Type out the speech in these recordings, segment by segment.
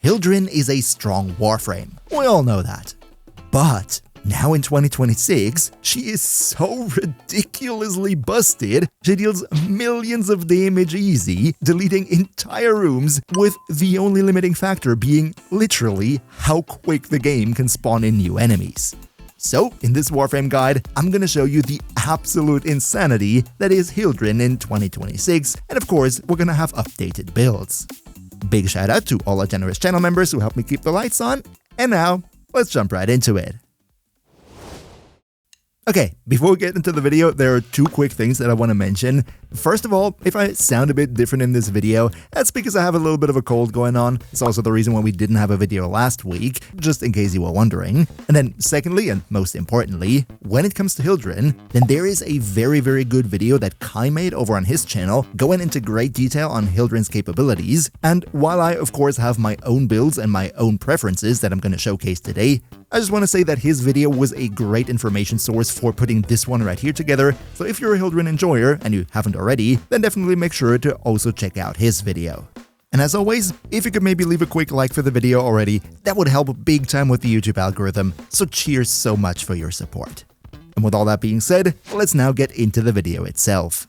Hildryn is a strong Warframe. We all know that. But now in 2026, she is so ridiculously busted, she deals millions of damage easy, deleting entire rooms, with the only limiting factor being literally how quick the game can spawn in new enemies. So, in this Warframe guide, I'm gonna show you the absolute insanity that is Hildryn in 2026, and of course, we're gonna have updated builds. Big shout out to all our generous channel members who help me keep the lights on, and now, let's jump right into it. Okay, before we get into the video, there are two quick things that I want to mention. First of all, if I sound a bit different in this video, that's because I have a little bit of a cold going on. It's also the reason why we didn't have a video last week, just in case you were wondering. And then secondly, and most importantly, when it comes to Hildryn, then there is a very good video that Kai made over on his channel, going into great detail on Hildryn's capabilities. And while I of course have my own builds and my own preferences that I'm going to showcase today, I just want to say that his video was a great information source for putting this one right here together, so if you're a Hildryn enjoyer and you haven't already, then definitely make sure to also check out his video. And as always, if you could maybe leave a quick like for the video already, that would help big time with the YouTube algorithm, so cheers so much for your support. And with all that being said, let's now get into the video itself.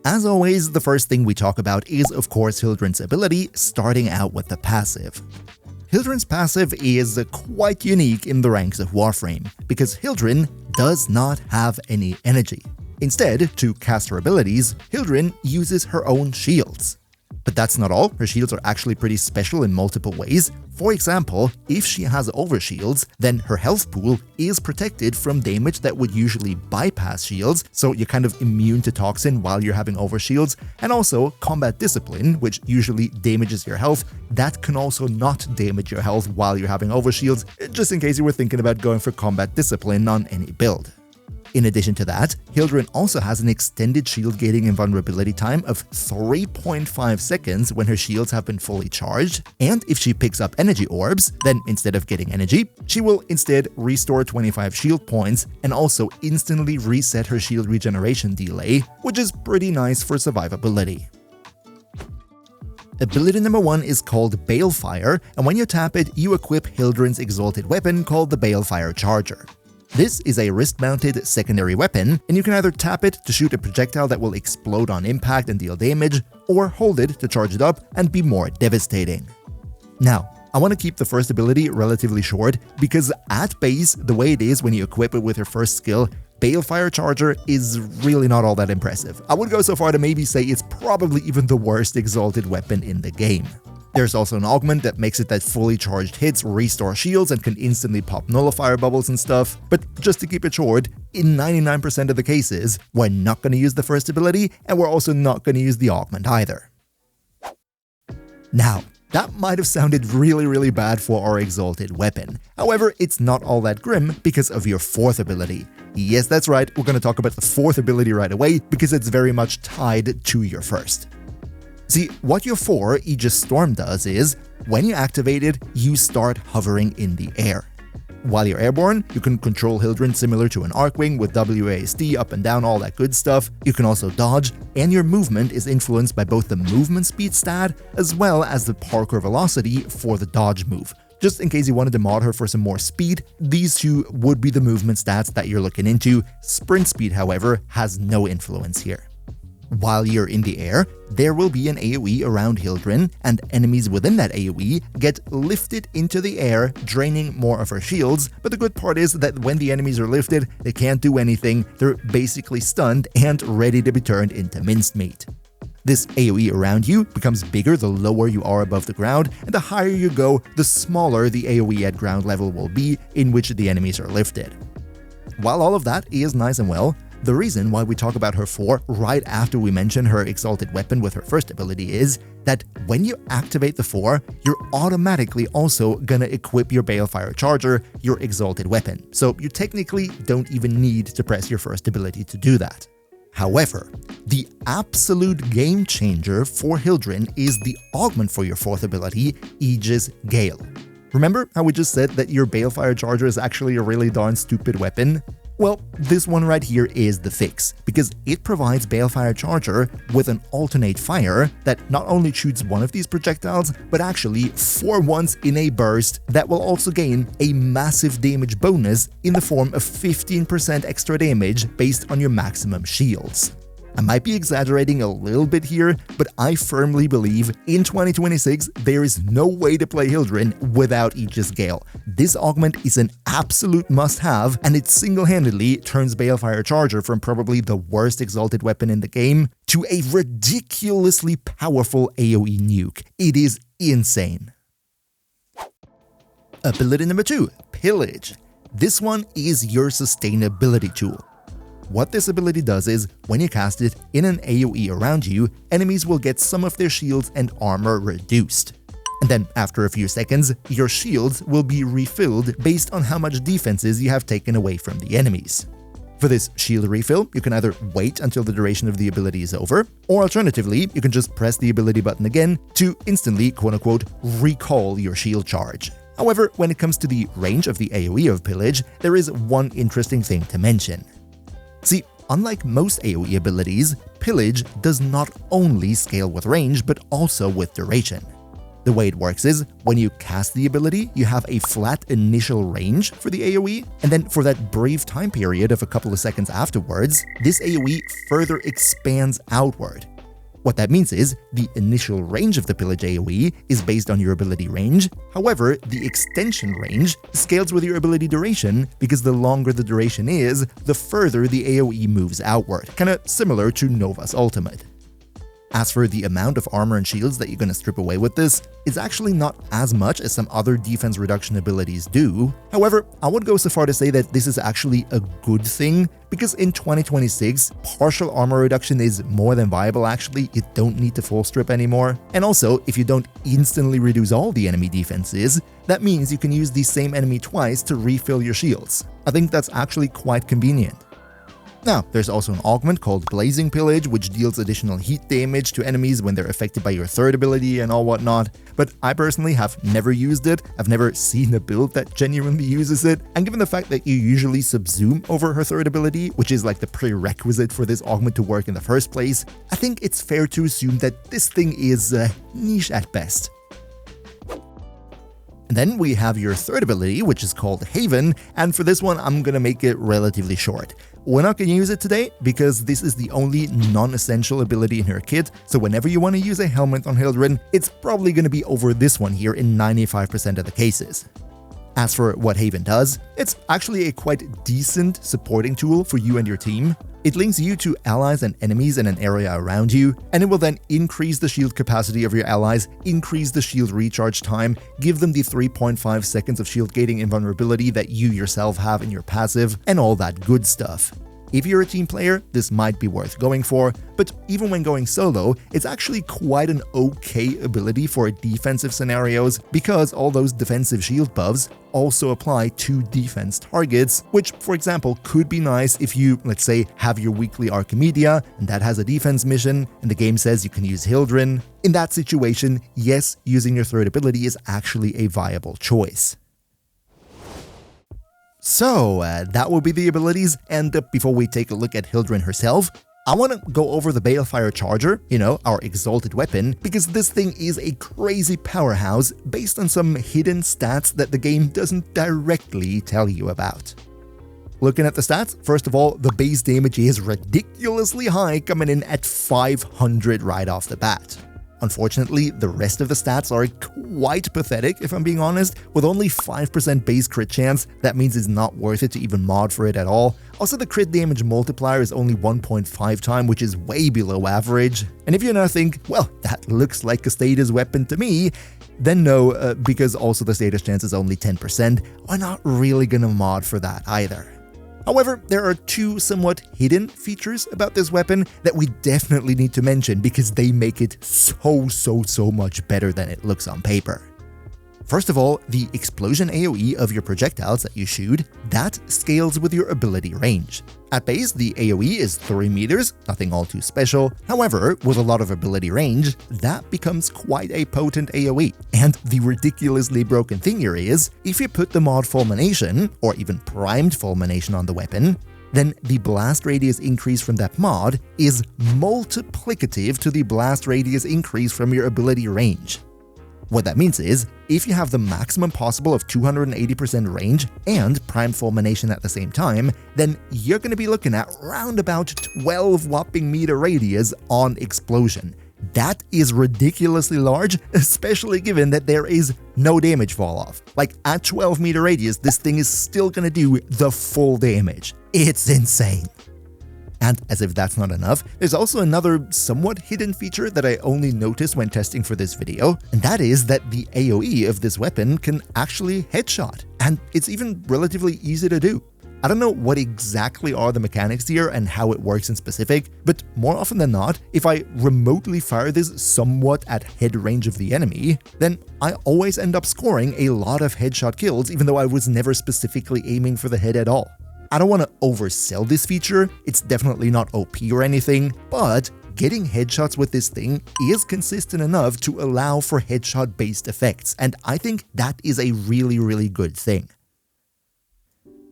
As always, the first thing we talk about is of course Hildryn's ability, starting out with the passive. Hildryn's passive is quite unique in the ranks of Warframe, because Hildryn does not have any energy. Instead, to cast her abilities, Hildryn uses her own shields. But that's not all, her shields are actually pretty special in multiple ways. For example, if she has overshields, then her health pool is protected from damage that would usually bypass shields, so you're kind of immune to toxin while you're having overshields, and also combat discipline, which usually damages your health, that can also not damage your health while you're having overshields, just in case you were thinking about going for combat discipline on any build. In addition to that, Hildryn also has an extended shield gating invulnerability time of 3.5 seconds when her shields have been fully charged, and if she picks up energy orbs, then instead of getting energy, she will instead restore 25 shield points and also instantly reset her shield regeneration delay, which is pretty nice for survivability. Ability number 1 is called Balefire, and when you tap it, you equip Hildryn's exalted weapon called the Balefire Charger. This is a wrist-mounted secondary weapon, and you can either tap it to shoot a projectile that will explode on impact and deal damage, or hold it to charge it up and be more devastating. Now, I want to keep the first ability relatively short, because at base, the way it is when you equip it with her first skill, Balefire Charger is really not all that impressive. I would go so far to maybe say it's probably even the worst exalted weapon in the game. There's also an augment that makes it that fully charged hits restore shields and can instantly pop nullifier bubbles and stuff, but just to keep it short, in 99% of the cases, we're not going to use the first ability, and we're also not going to use the augment either. Now, that might have sounded really bad for our exalted weapon. However, it's not all that grim because of your fourth ability. Yes, that's right, we're going to talk about the fourth ability right away because it's very much tied to your first. See, what your 4 Aegis Storm does is, when you activate it, you start hovering in the air. While you're airborne, you can control Hildryn similar to an Archwing with WASD, up and down, all that good stuff. You can also dodge, and your movement is influenced by both the movement speed stat as well as the parkour velocity for the dodge move. Just in case you wanted to mod her for some more speed, these two would be the movement stats that you're looking into. Sprint speed, however, has no influence here. While you're in the air, there will be an AoE around Hildryn, and enemies within that AoE get lifted into the air, draining more of her shields, but the good part is that when the enemies are lifted, they can't do anything, they're basically stunned and ready to be turned into minced meat. This AoE around you becomes bigger the lower you are above the ground, and the higher you go, the smaller the AoE at ground level will be in which the enemies are lifted. While all of that is nice and well, the reason why we talk about her 4 right after we mention her exalted weapon with her first ability is that when you activate the 4, you're automatically also gonna equip your Balefire Charger, your exalted weapon. So you technically don't even need to press your first ability to do that. However, the absolute game changer for Hildryn is the augment for your 4th ability, Aegis Gale. Remember how we just said that your Balefire Charger is actually a really darn stupid weapon? Well, this one right here is the fix, because it provides Balefire Charger with an alternate fire that not only shoots one of these projectiles, but actually 4 once in a burst that will also gain a massive damage bonus in the form of 15% extra damage based on your maximum shields. I might be exaggerating a little bit here, but I firmly believe in 2026 there is no way to play Hildryn without Aegis Gale. This augment is an absolute must-have, and it single-handedly turns Balefire Charger from probably the worst exalted weapon in the game to a ridiculously powerful AoE nuke. It is insane. Ability number 2, Pillage. This one is your sustainability tool. What this ability does is, when you cast it in an AoE around you, enemies will get some of their shields and armor reduced. And then, after a few seconds, your shields will be refilled based on how much defenses you have taken away from the enemies. For this shield refill, you can either wait until the duration of the ability is over, or alternatively, you can just press the ability button again to instantly, quote-unquote, recall your shield charge. However, when it comes to the range of the AoE of Pillage, there is one interesting thing to mention. See, unlike most AoE abilities, Pillage does not only scale with range, but also with duration. The way it works is, when you cast the ability, you have a flat initial range for the AoE, and then for that brief time period of a couple of seconds afterwards, this AoE further expands outward. What that means is, the initial range of the Pillage AoE is based on your ability range. However, the extension range scales with your ability duration, because the longer the duration is, the further the AoE moves outward, kinda similar to Nova's ultimate. As for the amount of armor and shields that you're gonna strip away with this, it's actually not as much as some other defense reduction abilities do. However, I would go so far to say that this is actually a good thing, because in 2026, partial armor reduction is more than viable actually. You don't need to full strip anymore. And also, if you don't instantly reduce all the enemy defenses, that means you can use the same enemy twice to refill your shields. I think that's actually quite convenient. Now, there's also an augment called Blazing Pillage, which deals additional heat damage to enemies when they're affected by your third ability and all whatnot, but I personally have never used it. I've never seen a build that genuinely uses it, and given the fact that you usually subsume over her third ability, which is like the prerequisite for this augment to work in the first place, I think it's fair to assume that this thing is niche at best. And then we have your third ability, which is called Haven, and for this one I'm gonna make it relatively short. We're not gonna use it today because this is the only non-essential ability in her kit, so whenever you want to use a Helminth on Hildryn, it's probably gonna be over this one here in 95% of the cases. As for what Haven does, it's actually a quite decent supporting tool for you and your team. It links you to allies and enemies in an area around you, and it will then increase the shield capacity of your allies, increase the shield recharge time, give them the 3.5 seconds of shield gating invulnerability that you yourself have in your passive, and all that good stuff. If you're a team player, this might be worth going for, but even when going solo, it's actually quite an okay ability for defensive scenarios, because all those defensive shield buffs also apply to defense targets, which, for example, could be nice if you, let's say, have your weekly Archimedia, and that has a defense mission, and the game says you can use Hildryn. In that situation, yes, using your third ability is actually a viable choice. So, that will be the abilities, and before we take a look at Hildryn herself, I want to go over the Balefire Charger, our exalted weapon, because this thing is a crazy powerhouse based on some hidden stats that the game doesn't directly tell you about. Looking at the stats, first of all, the base damage is ridiculously high, coming in at 500 right off the bat. Unfortunately, the rest of the stats are quite pathetic, if I'm being honest. With only 5% base crit chance, that means it's not worth it to even mod for it at all. Also, the crit damage multiplier is only 1.5 times, which is way below average. And if you now think, well, that looks like a status weapon to me, then no, because also the status chance is only 10%, we're not really gonna mod for that either. However, there are two somewhat hidden features about this weapon that we definitely need to mention because they make it so much better than it looks on paper. First of all, the explosion AoE of your projectiles that you shoot, that scales with your ability range. At base, the AoE is 3 meters, nothing all too special. However, with a lot of ability range, that becomes quite a potent AoE. And the ridiculously broken thing here is, if you put the mod Fulmination, or even primed Fulmination on the weapon, then the blast radius increase from that mod is multiplicative to the blast radius increase from your ability range. What that means is, if you have the maximum possible of 280% range and Prime Fulmination at the same time, then you're going to be looking at round about 12 whopping meter radius on explosion. That is ridiculously large, especially given that there is no damage fall off. Like, at 12 meter radius, this thing is still going to do the full damage. It's insane. And as if that's not enough, there's also another somewhat hidden feature that I only noticed when testing for this video, and that is that the AoE of this weapon can actually headshot, and it's even relatively easy to do. I don't know what exactly are the mechanics here and how it works in specific, but more often than not, if I remotely fire this somewhat at head range of the enemy, then I always end up scoring a lot of headshot kills even though I was never specifically aiming for the head at all. I don't want to oversell this feature, it's definitely not OP or anything, but getting headshots with this thing is consistent enough to allow for headshot-based effects, and I think that is a really good thing.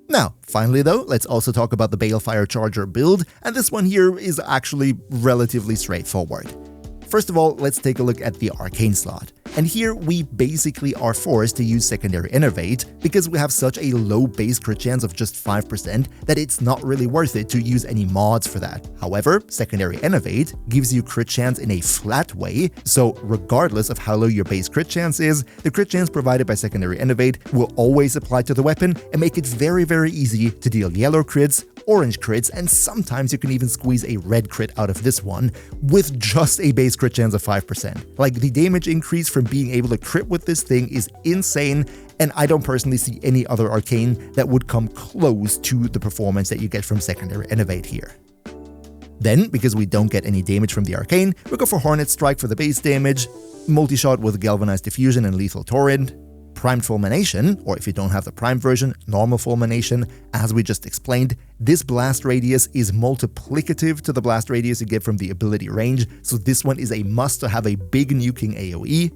Now, finally though, let's also talk about the Balefire Charger build, and this one here is actually relatively straightforward. First of all, let's take a look at the Arcane slot. And here we basically are forced to use Secondary Innervate because we have such a low base crit chance of just 5% that it's not really worth it to use any mods for that. However, Secondary Innervate gives you crit chance in a flat way, so regardless of how low your base crit chance is, the crit chance provided by Secondary Innervate will always apply to the weapon and make it very easy to deal yellow crits, orange crits, and sometimes you can even squeeze a red crit out of this one with just a base crit chance of 5%. Like, the damage increase from being able to crit with this thing is insane, and I don't personally see any other arcane that would come close to the performance that you get from Secondary Innervate here. Then, because we don't get any damage from the arcane, we go for Hornet Strike for the base damage, multi-shot with Galvanized Diffusion and Lethal Torrent, Primed Fulmination, or if you don't have the Prime version, Normal Fulmination. As we just explained, this blast radius is multiplicative to the blast radius you get from the ability range, so this one is a must to have a big nuking AoE.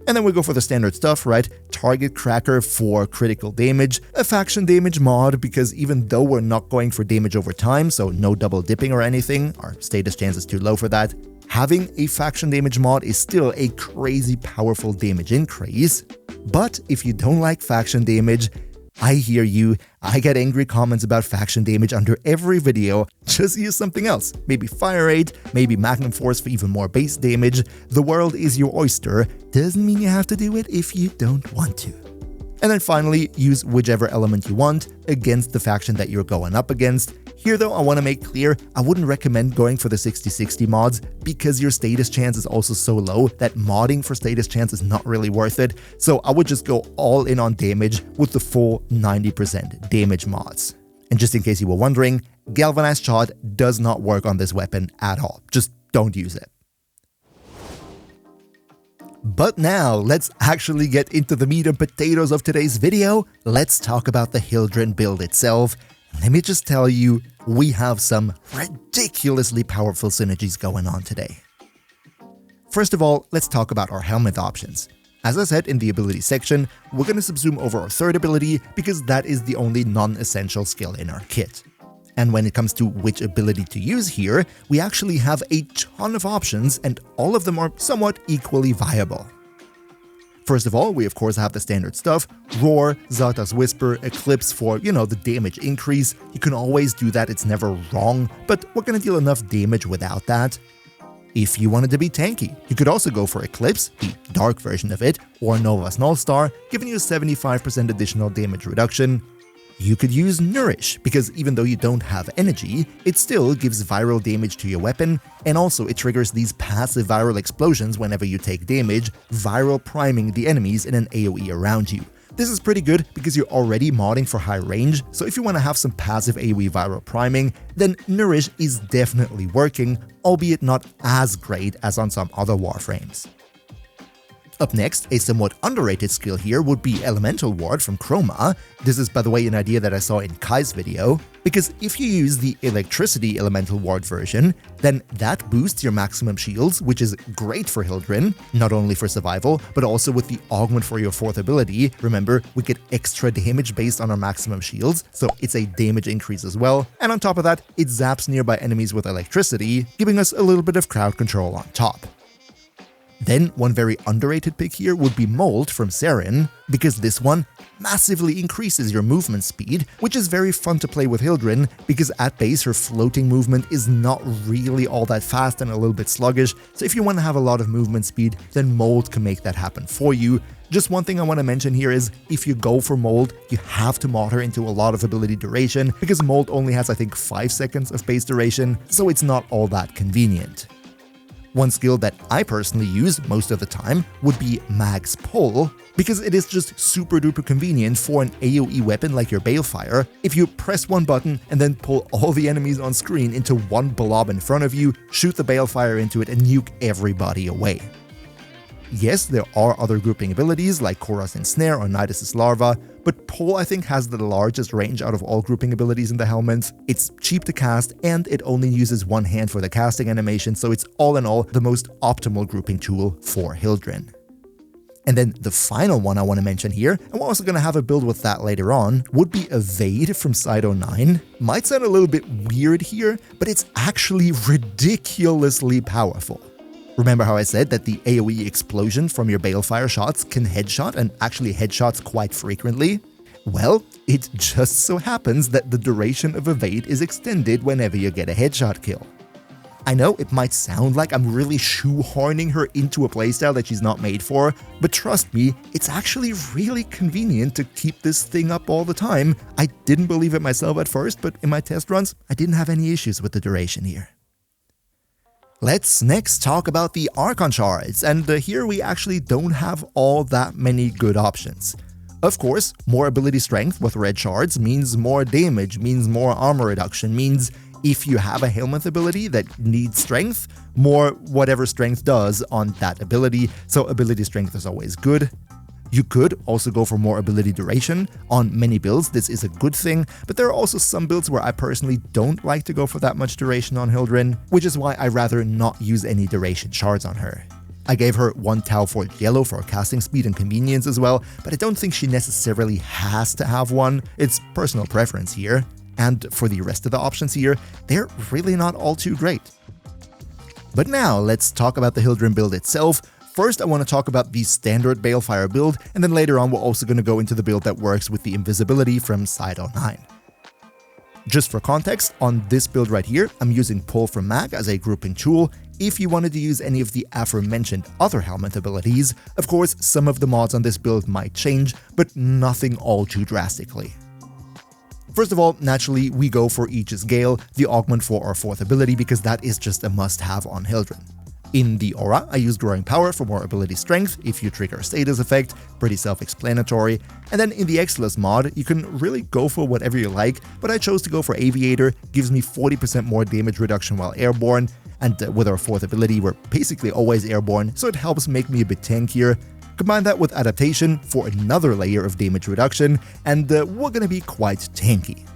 And then we go for the standard stuff, right? Target Cracker for critical damage, a faction damage mod, because even though we're not going for damage over time, so no double dipping or anything, our status chance is too low for that, having a faction damage mod is still a crazy powerful damage increase. But if you don't like faction damage, I hear you. I get angry comments about faction damage under every video. Just use something else. Maybe Fire Rate, maybe Magnum Force for even more base damage. The world is your oyster. Doesn't mean you have to do it if you don't want to. And then finally, use whichever element you want against the faction that you're going up against. Here though, I want to make clear, I wouldn't recommend going for the 60-60 mods because your status chance is also so low that modding for status chance is not really worth it, so I would just go all in on damage with the full 90% damage mods. And just in case you were wondering, Galvanized Shot does not work on this weapon at all, just don't use it. But now, let's actually get into the meat and potatoes of today's video. Let's talk about the Hildryn build itself. Let me just tell you, we have some ridiculously powerful synergies going on today. First of all, let's talk about our Helminth options. As I said in the ability section, we're going to subsume over our third ability because that is the only non-essential skill in our kit. And when it comes to which ability to use here, we actually have a ton of options and all of them are somewhat equally viable. First of all, we of course have the standard stuff, Roar, Zarta's Whisper, Eclipse for, the damage increase. You can always do that, it's never wrong, but we're gonna deal enough damage without that. If you wanted to be tanky, you could also go for Eclipse, the dark version of it, or Nova's Nullstar, giving you a 75% additional damage reduction. You could use Nourish, because even though you don't have energy, it still gives viral damage to your weapon, and also it triggers these passive viral explosions whenever you take damage, viral priming the enemies in an AoE around you. This is pretty good because you're already modding for high range, so if you want to have some passive AoE viral priming, then Nourish is definitely working, albeit not as great as on some other Warframes. Up next, a somewhat underrated skill here would be Elemental Ward from Chroma. This is, by the way, an idea that I saw in Kai's video. Because if you use the Electricity Elemental Ward version, then that boosts your maximum shields, which is great for Hildryn, not only for survival, but also with the augment for your 4th ability. Remember, we get extra damage based on our maximum shields, so it's a damage increase as well. And on top of that, it zaps nearby enemies with electricity, giving us a little bit of crowd control on top. Then, one very underrated pick here would be Mold from Seren, because this one massively increases your movement speed, which is very fun to play with Hildryn, because at base her floating movement is not really all that fast and a little bit sluggish, so if you want to have a lot of movement speed, then Mold can make that happen for you. Just one thing I want to mention here is, if you go for Mold, you have to mod her into a lot of ability duration, because Mold only has I think 5 seconds of base duration, so it's not all that convenient. One skill that I personally use most of the time would be Mag's Pull, because it is just super duper convenient for an AoE weapon like your Balefire. If you press one button and then pull all the enemies on screen into one blob in front of you, shoot the Balefire into it and nuke everybody away. Yes, there are other grouping abilities like Korra's Ensnare or Nidus' Larva, but Pull I think has the largest range out of all grouping abilities in the Helminth. It's cheap to cast and it only uses one hand for the casting animation, so it's all in all the most optimal grouping tool for Hildryn. And then the final one I want to mention here, and we're also going to have a build with that later on, would be Evade from Side 09. Might sound a little bit weird here, but it's actually ridiculously powerful. Remember how I said that the AoE explosion from your Balefire shots can headshot, and actually headshots quite frequently? Well, it just so happens that the duration of Evade is extended whenever you get a headshot kill. I know it might sound like I'm really shoehorning her into a playstyle that she's not made for, but trust me, it's actually really convenient to keep this thing up all the time. I didn't believe it myself at first, but in my test runs, I didn't have any issues with the duration here. Let's next talk about the Archon Shards, and here we actually don't have all that many good options. Of course, more ability strength with red shards means more damage, means more armor reduction, means if you have a Helminth ability that needs strength, more whatever strength does on that ability, so ability strength is always good. You could also go for more ability duration. On many builds, this is a good thing, but there are also some builds where I personally don't like to go for that much duration on Hildryn, which is why I rather not use any duration shards on her. I gave her 1 Tau Forged Yellow for casting speed and convenience as well, but I don't think she necessarily has to have one. It's personal preference here. And for the rest of the options here, they're really not all too great. But now let's talk about the Hildryn build itself. First, I want to talk about the standard Balefire build, and then later on we're also going to go into the build that works with the invisibility from Side 09. Just for context, on this build right here, I'm using Pull from Mag as a grouping tool. If you wanted to use any of the aforementioned other Helminth abilities, of course some of the mods on this build might change, but nothing all too drastically. First of all, naturally, we go for Aegis Gale, the augment for our 4th ability, because that is just a must-have on Hildryn. In the Aura, I use Growing Power for more ability strength if you trigger a status effect, pretty self-explanatory. And then in the Exilus mod, you can really go for whatever you like, but I chose to go for Aviator, gives me 40% more damage reduction while airborne, and with our 4th ability, we're basically always airborne, so it helps make me a bit tankier. Combine that with Adaptation for another layer of damage reduction, and we're gonna be quite tanky.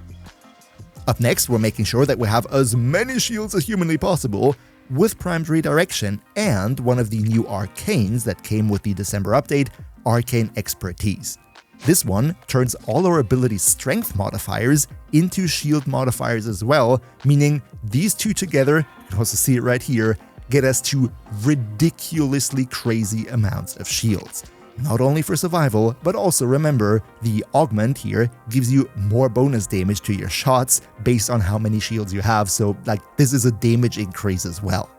Up next, we're making sure that we have as many shields as humanly possible, with Primed Redirection and one of the new Arcanes that came with the December update, Arcane Expertise. This one turns all our ability strength modifiers into shield modifiers as well, meaning these two together, you can also see it right here, get us to ridiculously crazy amounts of shields. Not only for survival, but also remember, the augment here gives you more bonus damage to your shots based on how many shields you have, so this is a damage increase as well.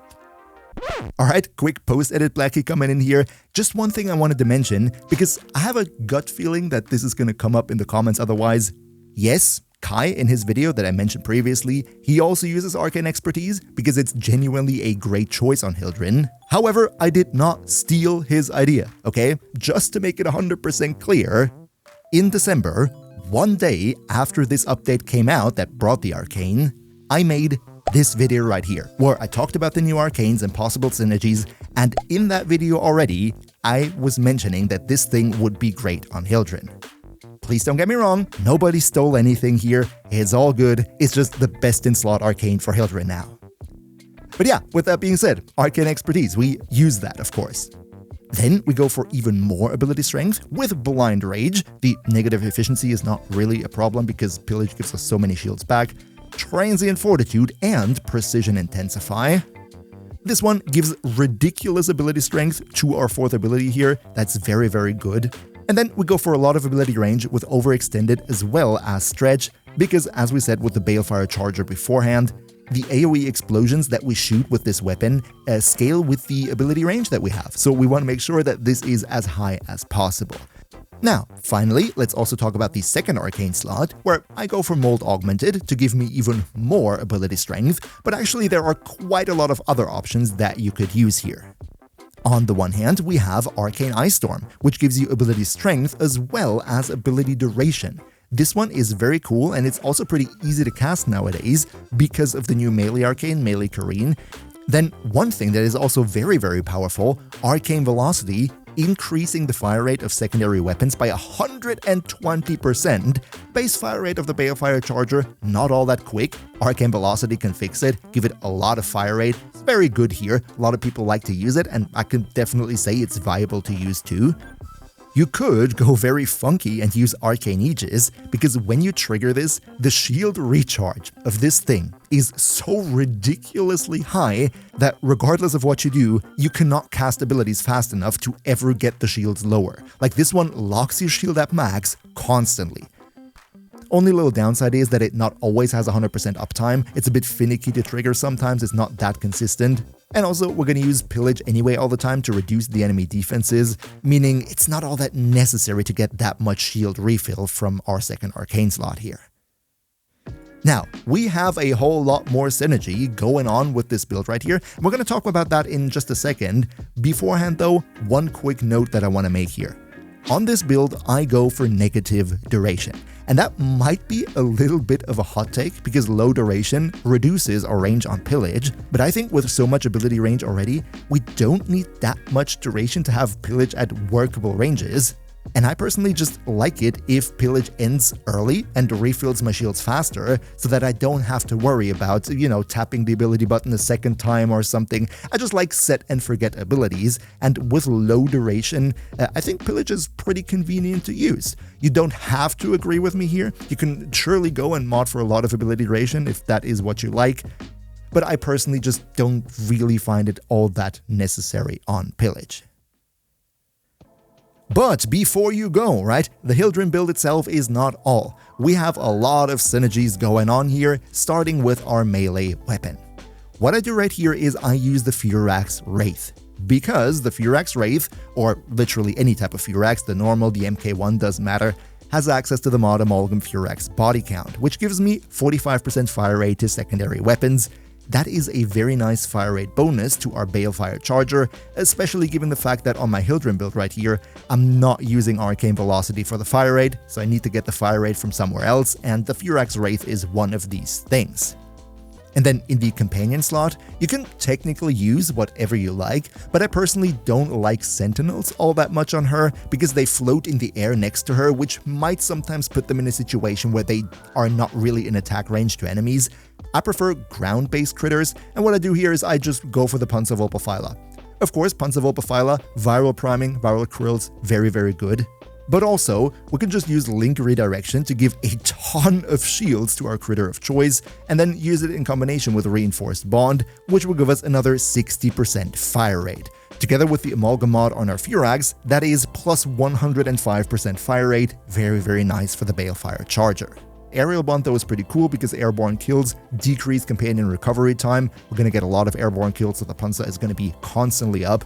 Alright, quick post-edit Blacky coming in here. Just one thing I wanted to mention, because I have a gut feeling that this is going to come up in the comments otherwise. Yes, Kai, in his video that I mentioned previously, he also uses Arcane Expertise because it's genuinely a great choice on Hildryn. However, I did not steal his idea, okay? Just to make it 100% clear, in December, one day after this update came out that brought the Arcane, I made this video right here, where I talked about the new Arcanes and possible synergies, and in that video already, I was mentioning that this thing would be great on Hildryn. Please don't get me wrong, nobody stole anything here, it's all good, it's just the best in slot arcane for Hildryn now. But yeah, with that being said, arcane expertise, we use that of course. Then we go for even more ability strength with Blind Rage. The negative efficiency is not really a problem because Pillage gives us so many shields back. Transient Fortitude and Precision Intensify. This one gives ridiculous ability strength to our 4th ability here, that's very, very good. And then we go for a lot of ability range with Overextended as well as Stretch, because as we said with the Balefire Charger beforehand, the AoE explosions that we shoot with this weapon scale with the ability range that we have, so we want to make sure that this is as high as possible. Now, finally, let's also talk about the 2nd arcane slot, where I go for Mold Augmented to give me even more ability strength, but actually there are quite a lot of other options that you could use here. On the one hand, we have Arcane Ice Storm, which gives you ability strength as well as ability duration. This one is very cool, and it's also pretty easy to cast nowadays because of the new melee arcane, Melee Kareen. Then one thing that is also very, very powerful, Arcane Velocity, increasing the fire rate of secondary weapons by 120%. Base fire rate of the Balefire Charger, not all that quick. Arcane Velocity can fix it, give it a lot of fire rate. It's very good here, a lot of people like to use it, and I can definitely say it's viable to use too. You could go very funky and use Arcane Aegis, because when you trigger this, the shield recharge of this thing is so ridiculously high that regardless of what you do, you cannot cast abilities fast enough to ever get the shields lower. Like this one locks your shield at max constantly. Only little downside is that it not always has 100% uptime, it's a bit finicky to trigger sometimes, it's not that consistent. And also, we're going to use Pillage anyway all the time to reduce the enemy defenses, meaning it's not all that necessary to get that much shield refill from our 2nd arcane slot here. Now, we have a whole lot more synergy going on with this build right here, and we're going to talk about that in just a second. Beforehand though, one quick note that I want to make here. On this build, I go for negative duration. And that might be a little bit of a hot take because low duration reduces our range on Pillage, but I think with so much ability range already, we don't need that much duration to have Pillage at workable ranges. And I personally just like it if Pillage ends early and refills my shields faster so that I don't have to worry about, tapping the ability button a second time or something. I just like set and forget abilities, and with low duration, I think Pillage is pretty convenient to use. You don't have to agree with me here. You can surely go and mod for a lot of ability duration if that is what you like, but I personally just don't really find it all that necessary on Pillage. But before you go, right, the Hildryn build itself is not all. We have a lot of synergies going on here, starting with our melee weapon. What I do right here is I use the Furax Wraith. Because the Furax Wraith, or literally any type of Furax, the normal, the MK1 doesn't matter, has access to the mod Amalgam Furax body count, which gives me 45% fire rate to secondary weapons. That is a very nice fire rate bonus to our Balefire Charger, especially given the fact that on my Hildryn build right here, I'm not using Arcane Velocity for the fire rate, so I need to get the fire rate from somewhere else, and the Furax Wraith is one of these things. And then in the companion slot, you can technically use whatever you like, but I personally don't like Sentinels all that much on her because they float in the air next to her, which might sometimes put them in a situation where they are not really in attack range to enemies. I prefer ground-based critters, and what I do here is I just go for the Panzerwolperphyla. Of course, Panzerwolperphyla, viral priming, viral krills, very, very good. But also, we can just use Link Redirection to give a ton of shields to our critter of choice, and then use it in combination with Reinforced Bond, which will give us another 60% fire rate. Together with the Amalgam mod on our Furax, that is plus 105% fire rate, very, very nice for the Balefire Charger. Aerial Bond though is pretty cool because airborne kills decrease companion recovery time. We're going to get a lot of airborne kills, so the Panzer is going to be constantly up.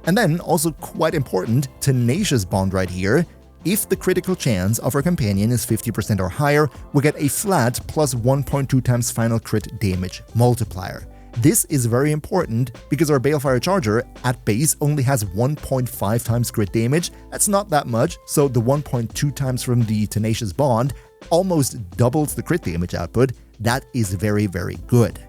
And then, also quite important, Tenacious Bond right here. If the critical chance of our companion is 50% or higher, we get a flat plus 1.2 times final crit damage multiplier. This is very important because our Balefire Charger at base only has 1.5 times crit damage. That's not that much, so the 1.2 times from the Tenacious Bond almost doubles the crit damage output. That is very, very good.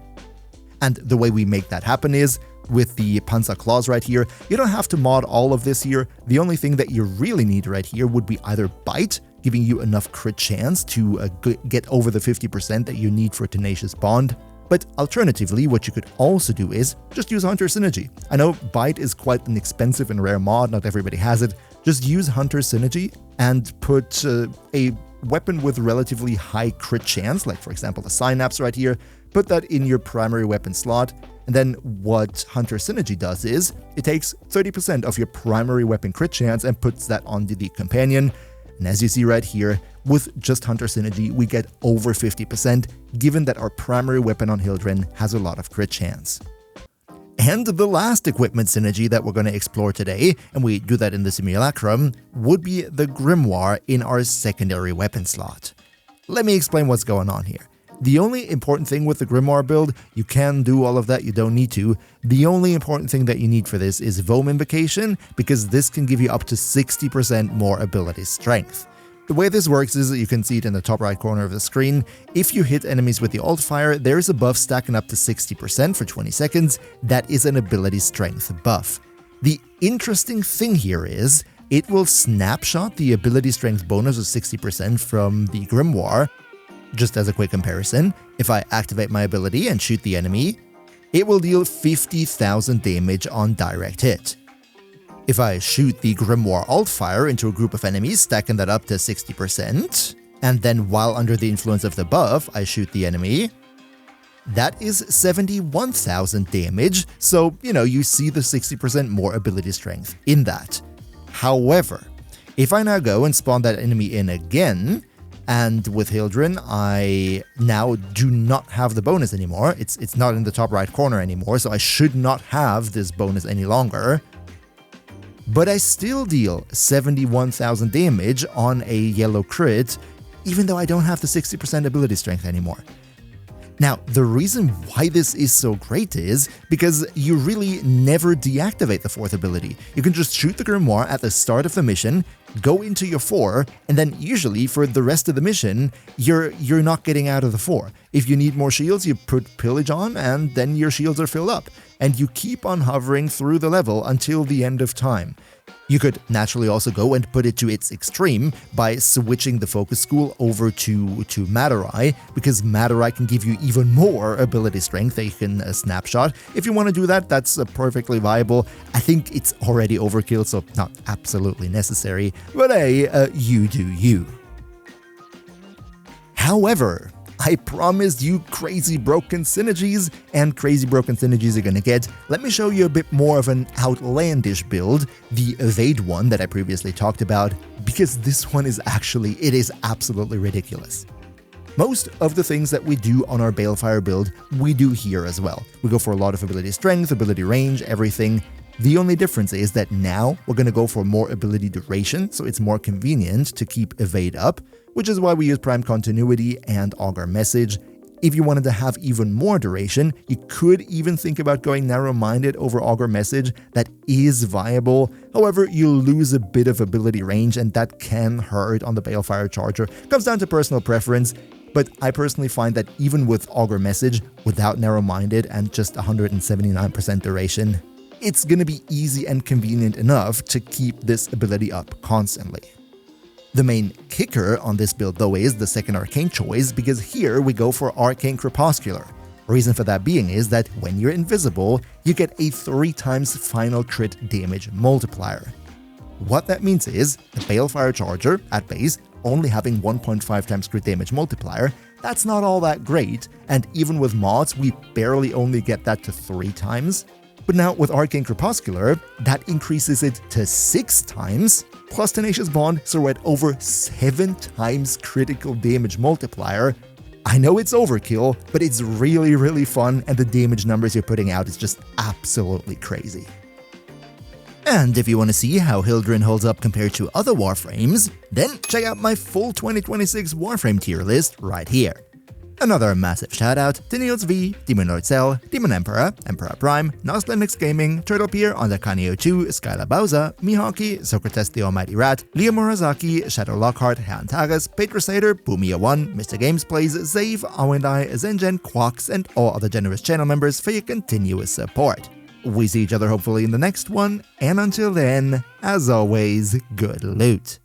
And the way we make that happen is with the Panzer Claws right here. You don't have to mod all of this here. The only thing that you really need right here would be either Bite, giving you enough crit chance to get over the 50% that you need for Tenacious Bond. But alternatively, what you could also do is just use Hunter Synergy. I know Bite is quite an expensive and rare mod, not everybody has it. Just use Hunter Synergy and put a weapon with relatively high crit chance, like for example the Synapse right here, put that in your primary weapon slot. And then what Hunter Synergy does is it takes 30% of your primary weapon crit chance and puts that onto the companion. And as you see right here, with just Hunter Synergy, we get over 50%, given that our primary weapon on Hildryn has a lot of crit chance. And the last equipment synergy that we're going to explore today, and we do that in the simulacrum, would be the Grimoire in our secondary weapon slot. Let me explain what's going on here. The only important thing with the Grimoire build, you can do all of that, you don't need to. The only important thing that you need for this is Vome Invocation, because this can give you up to 60% more ability strength. The way this works is that you can see it in the top right corner of the screen. If you hit enemies with the alt fire, there is a buff stacking up to 60% for 20 seconds. That is an ability strength buff. The interesting thing here is, it will snapshot the ability strength bonus of 60% from the Grimoire. Just as a quick comparison, if I activate my ability and shoot the enemy, it will deal 50,000 damage on direct hit. If I shoot the Grimoire alt-fire into a group of enemies, stacking that up to 60%, and then while under the influence of the buff, I shoot the enemy, that is 71,000 damage, so, you see the 60% more ability strength in that. However, if I now go and spawn that enemy in again, and with Hildryn, I now do not have the bonus anymore. It's not in the top right corner anymore, so I should not have this bonus any longer. But I still deal 71,000 damage on a yellow crit, even though I don't have the 60% ability strength anymore. Now, the reason why this is so great is because you really never deactivate the fourth ability. You can just shoot the Grimoire at the start of the mission, go into your 4, and then usually for the rest of the mission, you're not getting out of the 4. If you need more shields, you put Pillage on, and then your shields are filled up. And you keep on hovering through the level until the end of time. You could naturally also go and put it to its extreme by switching the focus school over to Madurai, because Madurai can give you even more ability strength that you can snapshot. If you want to do that, that's perfectly viable. I think it's already overkill, so not absolutely necessary, but hey, you do you. However, I promised you crazy broken synergies, and crazy broken synergies you're gonna get. Let me show you a bit more of an outlandish build, the Evade one that I previously talked about, because this one is it is absolutely ridiculous. Most of the things that we do on our Balefire build, we do here as well. We go for a lot of ability strength, ability range, everything. The only difference is that now we're gonna go for more ability duration, so it's more convenient to keep Evade up, which is why we use Prime Continuity and Augur Message. If you wanted to have even more duration, you could even think about going Narrow-Minded over Augur Message. That is viable. However, you lose a bit of ability range, and that can hurt on the Balefire Charger. Comes down to personal preference, but I personally find that even with Augur Message, without Narrow-Minded and just 179% duration, it's gonna be easy and convenient enough to keep this ability up constantly. The main kicker on this build though is the second arcane choice, because here we go for Arcane Crepuscular. Reason for that being is that when you're invisible, you get a 3x final crit damage multiplier. What that means is, the Balefire Charger, at base, only having 1.5x crit damage multiplier, that's not all that great, and even with mods, we barely only get that to 3x. But now with Arcane Crepuscular, that increases it to 6x, plus Tenacious Bond, so we're at over 7x critical damage multiplier. I know it's overkill, but it's really fun, and the damage numbers you're putting out is just absolutely crazy. And if you want to see how Hildryn holds up compared to other Warframes, then check out my full 2026 Warframe tier list right here. Another massive shoutout to Niels V, Demon Lord Cell, Demon Emperor, Emperor Prime, Nostlenix Gaming, Turtle Pier, Underkanio2, Skylar Bowser, Mihawki, Socrates the Almighty Rat, Leo Murasaki, Shadow Lockhart, Herrn Tagas, Patrocrator, Boomia1, Mr. Games Plays, Zave, Awendai, Zengen, Quax, and all other generous channel members for your continuous support. We see each other hopefully in the next one, and until then, as always, good loot.